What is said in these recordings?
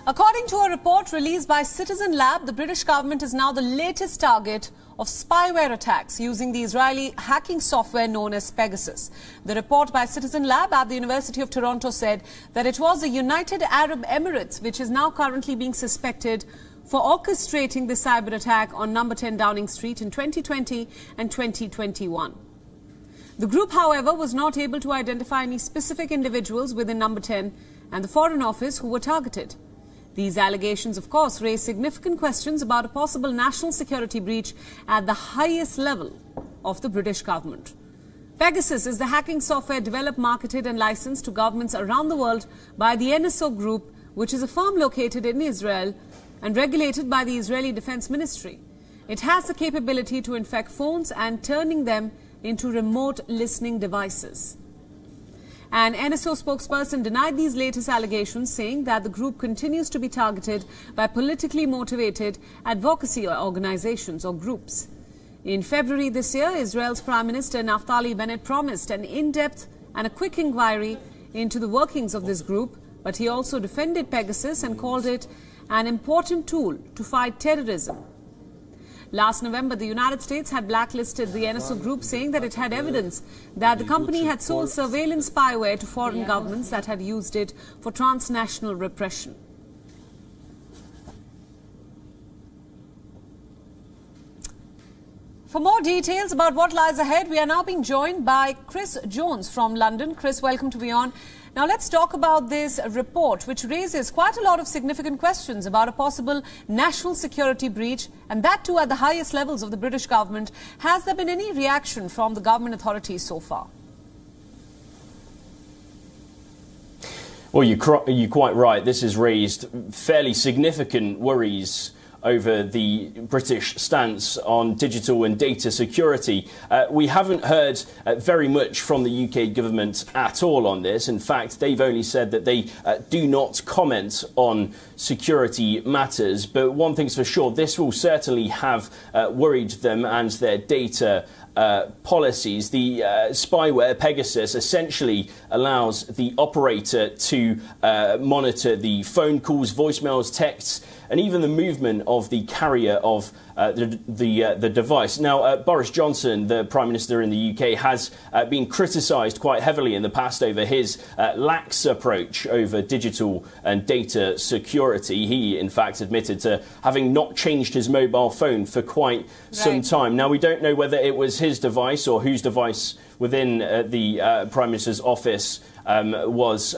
According to a report released by Citizen Lab, the British government is now the latest target of spyware attacks using the Israeli hacking software known as Pegasus. The report by Citizen Lab at the University of Toronto said that it was the United Arab Emirates which is now currently being suspected for orchestrating the cyber attack on number 10 Downing Street in 2020 and 2021. The group, however, was not able to identify any specific individuals within number 10 and the Foreign Office who were targeted. These allegations, of course, raise significant questions about a possible national security breach at the highest level of the British government. Pegasus is the hacking software developed, marketed and licensed to governments around the world by the NSO Group, which is a firm located in Israel and regulated by the Israeli Defense Ministry. It has the capability to infect phones and turning them into remote listening devices. An NSO spokesperson denied these latest allegations, saying that the group continues to be targeted by politically motivated advocacy organizations or groups. In February this year, Israel's Prime Minister Naftali Bennett promised an in-depth and a quick inquiry into the workings of this group, but he also defended Pegasus and called it an important tool to fight terrorism. Last November, the United States had blacklisted the NSO Group, saying that it had evidence that the company had sold surveillance spyware to foreign governments that had used it for transnational repression. For more details about what lies ahead, we are now being joined by Chris Jones from London. Chris, welcome to WION. Now let's talk about this report, which raises quite a lot of significant questions about a possible national security breach, and that too at the highest levels of the British government. Has there been any reaction from the government authorities so far? Well, you're quite right. This has raised fairly significant worries over the British stance on digital and data security. We haven't heard very much from the UK government at all on this. In fact, they've only said that they do not comment on security matters. But one thing's for sure, this will certainly have worried them and their data policies. The spyware Pegasus essentially allows the operator to monitor the phone calls, voicemails, texts, and even the movement of the carrier of the device. Now, Boris Johnson, the Prime Minister in the UK, has been criticised quite heavily in the past over his lax approach over digital and data security. He, in fact, admitted to having not changed his mobile phone for quite some time. Now, we don't know whether it was his device or whose device within the Prime Minister's office was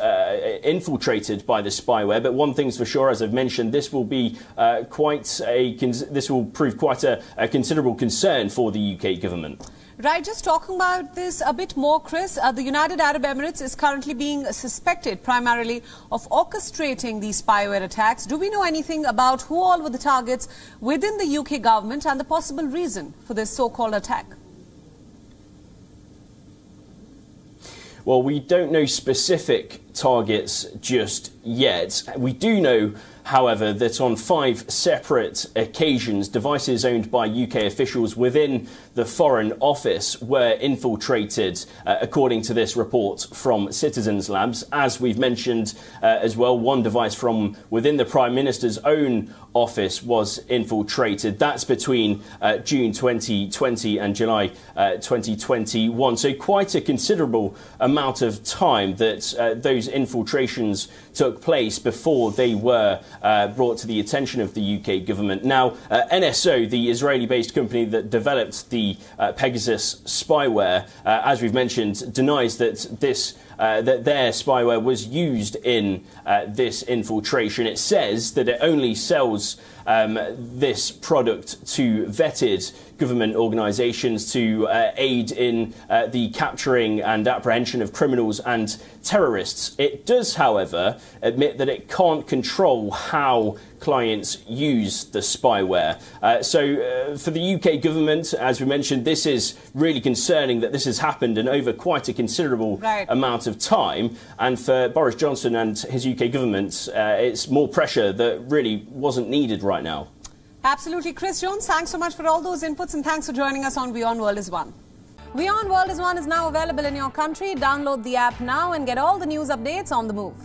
infiltrated by the spyware. But one thing's for sure, as I've mentioned, this will be this will prove quite a considerable concern for the UK government. Right, just talking about this a bit more, Chris, the United Arab Emirates is currently being suspected primarily of orchestrating these spyware attacks. Do we know anything about who all were the targets within the UK government and the possible reason for this so-called attack? Well, we don't know specific targets just yet. We do know, however, that on 5 separate occasions, devices owned by UK officials within the Foreign Office were infiltrated, according to this report from Citizens Labs. As we've mentioned as well, one device from within the Prime Minister's own office was infiltrated. That's between June 2020 and July 2021. So quite a considerable amount of time that those infiltrations took place before they were brought to the attention of the UK government. Now, NSO, the Israeli-based company that developed the Pegasus spyware, as we've mentioned, denies that that their spyware was used in this infiltration. It says that it only sells this product to vetted government organisations to aid in the capturing and apprehension of criminals and terrorists. It does, however, admit that it can't control how clients use the spyware. So for the UK government, as we mentioned, this is really concerning that this has happened and over quite a considerable amount of time. And for Boris Johnson and his UK government, it's more pressure that really wasn't needed right now. Absolutely. Chris Jones, thanks so much for all those inputs and thanks for joining us on WION World is One. WION World is One is now available in your country. Download the app now and get all the news updates on the move.